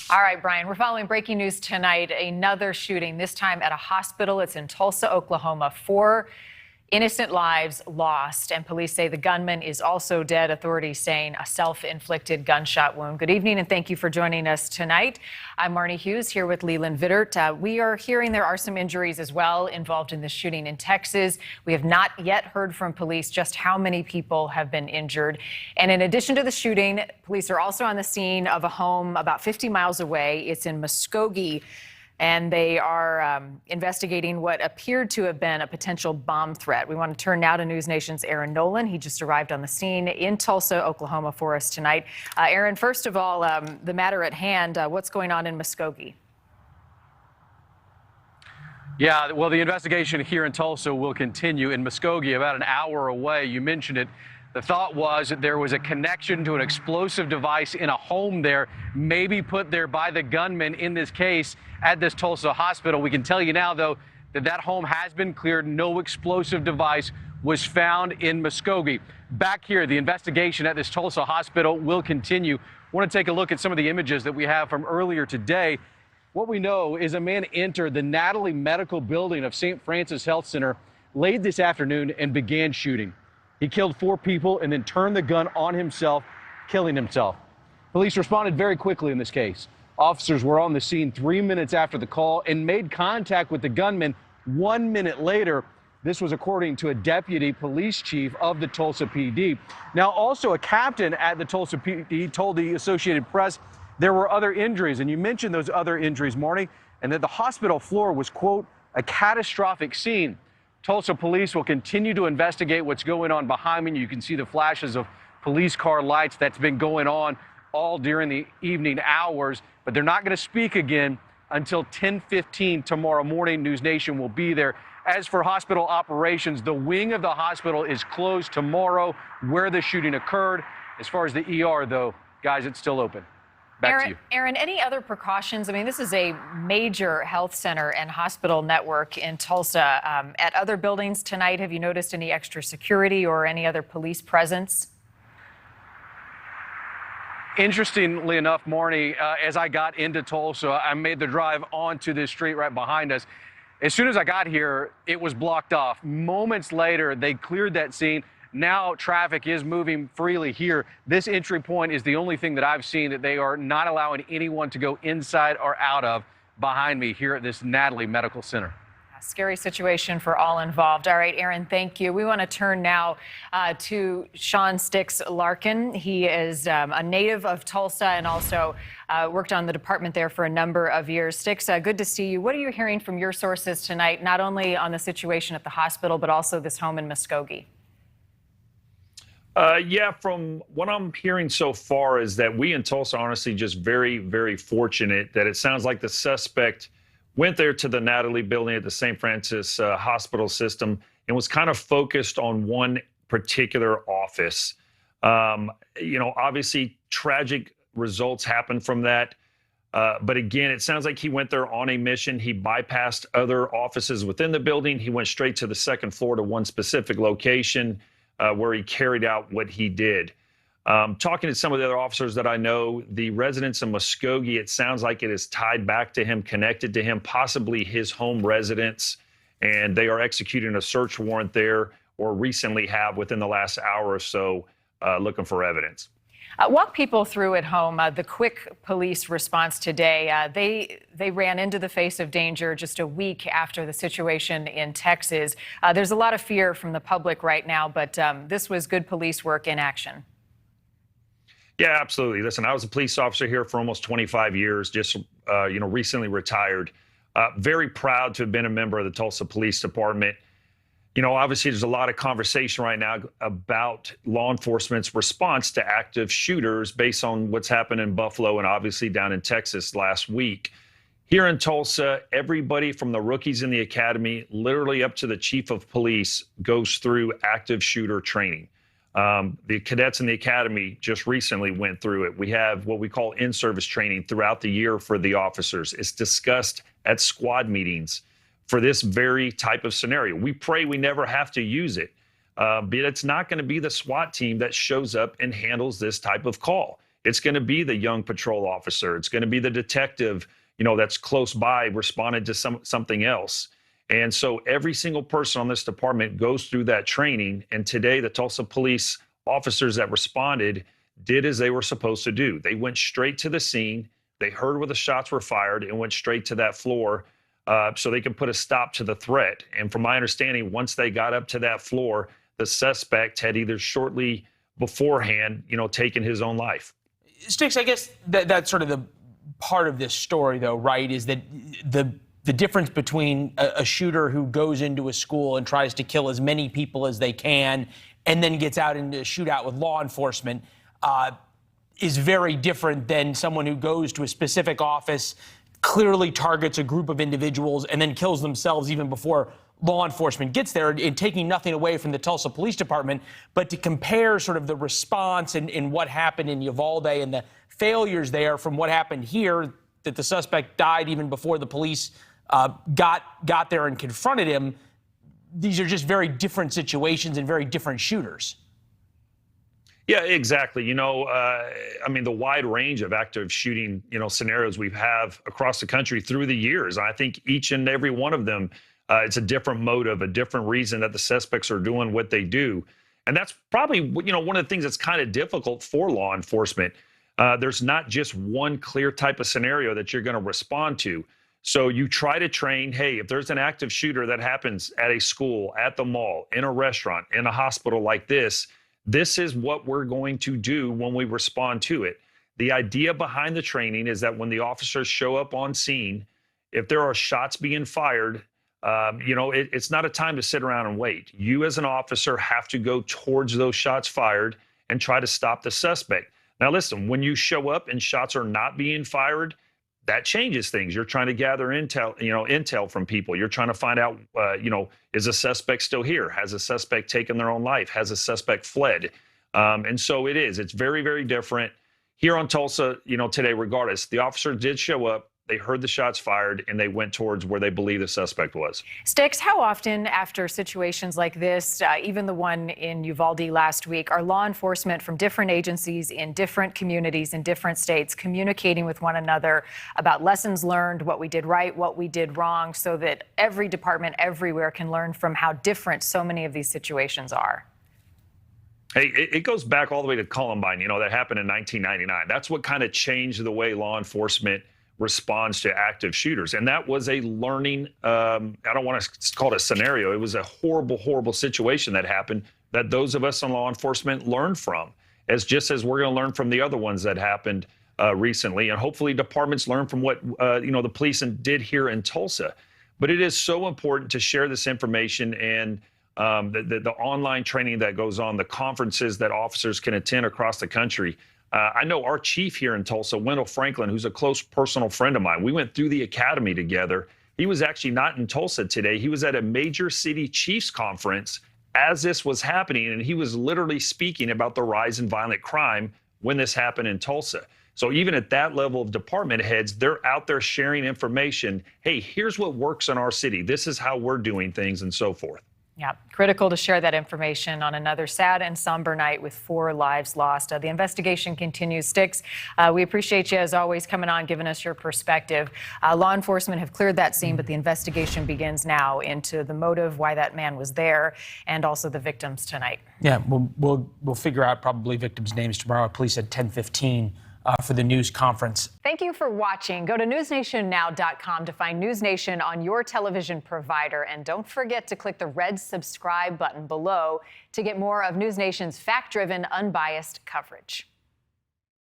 All right, Brian, we're following breaking news tonight. Another shooting, this time at a hospital. It's in Tulsa, Oklahoma. 4 innocent lives lost, and police say the gunman is also dead. Authorities saying a self-inflicted gunshot wound. Good evening, and thank you for joining us tonight. I'm Marnie Hughes here with Leland Vittert. We are hearing there are some injuries as well involved in the shooting in Texas. We have not yet heard from police just how many people have been injured. And in addition to the shooting, police are also on the scene of a home about 50 miles away. It's in Muskogee, and they are investigating what appeared to have been a potential bomb threat. We want to turn now to News Nation's Aaron Nolan. He just arrived on the scene in Tulsa, Oklahoma for us tonight. Aaron, first of all, the matter at hand, what's going on in Muskogee? Yeah, well, the investigation here in Tulsa will continue. In Muskogee, about an hour away. You mentioned it. The thought was that there was a connection to an explosive device in a home there, maybe put there by the gunman in this case at this Tulsa hospital. We can tell you now, though, that that home has been cleared. No explosive device was found in Muskogee. Back here, the investigation at this Tulsa hospital will continue. I want to take a look at some of the images that we have from earlier today. What we know is a man entered the Natalie Medical Building of St. Francis Health Center late this afternoon and began shooting. He killed 4 people and then turned the gun on himself, killing himself. Police responded very quickly in this case. Officers were on the scene 3 minutes after the call and made contact with the gunman 1 minute later. This was according to a deputy police chief of the Tulsa PD. Now, also a captain at the Tulsa PD told the Associated Press there were other injuries, and you mentioned those other injuries, Marnie, and that the hospital floor was, quote, a catastrophic scene. Tulsa police will continue to investigate what's going on behind me. You can see the flashes of police car lights. That's been going on all during the evening hours, but they're not going to speak again until 10:15 tomorrow morning. News Nation will be there. As for hospital operations, the wing of the hospital is closed tomorrow where the shooting occurred. As far as the ER, though, guys, it's still open. Back to you. Aaron, any other precautions? I mean, this is a major health center and hospital network in Tulsa. At other buildings tonight, have you noticed any extra security or any other police presence? Interestingly enough, Marnie, as I got into Tulsa, I made the drive onto this street right behind us. As soon as I got here, it was blocked off. Moments later, they cleared that scene. Now traffic is moving freely here. This entry point is the only thing that I've seen that they are not allowing anyone to go inside or out of behind me here at this Natalie Medical Center. A scary situation for all involved. All right, Aaron, thank you. We want to turn now to Sean Sticks Larkin. He is a native of Tulsa and also worked on the department there for a number of years. Sticks, good to see you. What are you hearing from your sources tonight, not only on the situation at the hospital, but also this home in Muskogee? Yeah, from what I'm hearing so far is that we in Tulsa, honestly, just very, very fortunate that it sounds like the suspect went there to the Natalie building at the St. Francis hospital system and was kind of focused on one particular office. Obviously, tragic results happened from that. But again, it sounds like he went there on a mission. He bypassed other offices within the building. He went straight to the second floor to one specific location where he carried out what he did. Talking to some of the other officers that I know, the residents in Muskogee, it sounds like it is tied back to him, connected to him, possibly his home residence, and they are executing a search warrant there, or recently have within the last hour or so, looking for evidence. Walk people through at home the quick police response today. They ran into the face of danger just a week after the situation in Texas. There's a lot of fear from the public right now, but this was good police work in action. Yeah, absolutely. Listen, I was a police officer here for almost 25 years, just recently retired. Very proud to have been a member of the Tulsa Police Department. Obviously, there's a lot of conversation right now about law enforcement's response to active shooters based on what's happened in Buffalo and obviously down in Texas last week. Here in Tulsa, everybody from the rookies in the academy, literally up to the chief of police, goes through active shooter training. The cadets in the academy just recently went through it. We have what we call in-service training throughout the year for the officers. It's discussed at squad meetings for this very type of scenario. We pray we never have to use it, but it's not going to be the SWAT team that shows up and handles this type of call. It's going to be the young patrol officer. It's going to be the detective, that's close by responding to something else. And so every single person on this department goes through that training. And today, the Tulsa police officers that responded did as they were supposed to do. They went straight to the scene. They heard where the shots were fired and went straight to that floor so they could put a stop to the threat. And from my understanding, once they got up to that floor, the suspect had either shortly beforehand, taken his own life. Sticks, I guess that's sort of the part of this story, though, right, is that the difference between a shooter who goes into a school and tries to kill as many people as they can and then gets out into a shootout with law enforcement is very different than someone who goes to a specific office, clearly targets a group of individuals, and then kills themselves even before law enforcement gets there, and taking nothing away from the Tulsa Police Department. But to compare sort of the response and what happened in Uvalde and the failures there from what happened here, that the suspect died even before the police got there and confronted him, these are just very different situations and very different shooters. Yeah, exactly. The wide range of active shooting, scenarios we have across the country through the years. I think each and every one of them, it's a different motive, a different reason that the suspects are doing what they do. And that's probably, one of the things that's kind of difficult for law enforcement. There's not just one clear type of scenario that you're going to respond to. So you try to train, hey, if there's an active shooter that happens at a school, at the mall, in a restaurant, in a hospital like this is what we're going to do when we respond to it. The idea behind the training is that when the officers show up on scene, if there are shots being fired, it's not a time to sit around and wait. You as an officer have to go towards those shots fired and try to stop the suspect. Now, listen, when you show up and shots are not being fired, that changes things. You're trying to gather intel from people. You're trying to find out, is a suspect still here? Has a suspect taken their own life? Has a suspect fled? And so it's very, very different here on Tulsa, today, regardless. The officer did show up. They heard the shots fired, and they went towards where they believe the suspect was. Sticks, how often after situations like this, even the one in Uvalde last week, are law enforcement from different agencies in different communities in different states communicating with one another about lessons learned, what we did right, what we did wrong, so that every department everywhere can learn from how different so many of these situations are? Hey, it goes back all the way to Columbine, that happened in 1999. That's what kind of changed the way law enforcement responds to active shooters. And that was a learning, I don't want to call it a scenario. It was a horrible, horrible situation that happened that those of us in law enforcement learned from, as we're going to learn from the other ones that happened recently. And hopefully departments learn from what, the police did here in Tulsa. But it is so important to share this information and the online training that goes on, the conferences that officers can attend across the country. I know our chief here in Tulsa, Wendell Franklin, who's a close personal friend of mine. We went through the academy together. He was actually not in Tulsa today. He was at a major city chiefs conference as this was happening, and he was literally speaking about the rise in violent crime when this happened in Tulsa. So even at that level of department heads, they're out there sharing information. Hey, here's what works in our city. This is how we're doing things, and so forth. Yeah, critical to share that information on another sad and somber night with 4 lives lost. The investigation continues. Sticks, we appreciate you, as always, coming on, giving us your perspective. Law enforcement have cleared that scene, but the investigation begins now into the motive, why that man was there, and also the victims tonight. Yeah, we'll figure out probably victims' names tomorrow. Police at 10:15. For the news conference. Thank you for watching. Go to newsnationnow.com to find News Nation on your television provider. And don't forget to click the red subscribe button below to get more of News Nation's fact-driven, unbiased coverage.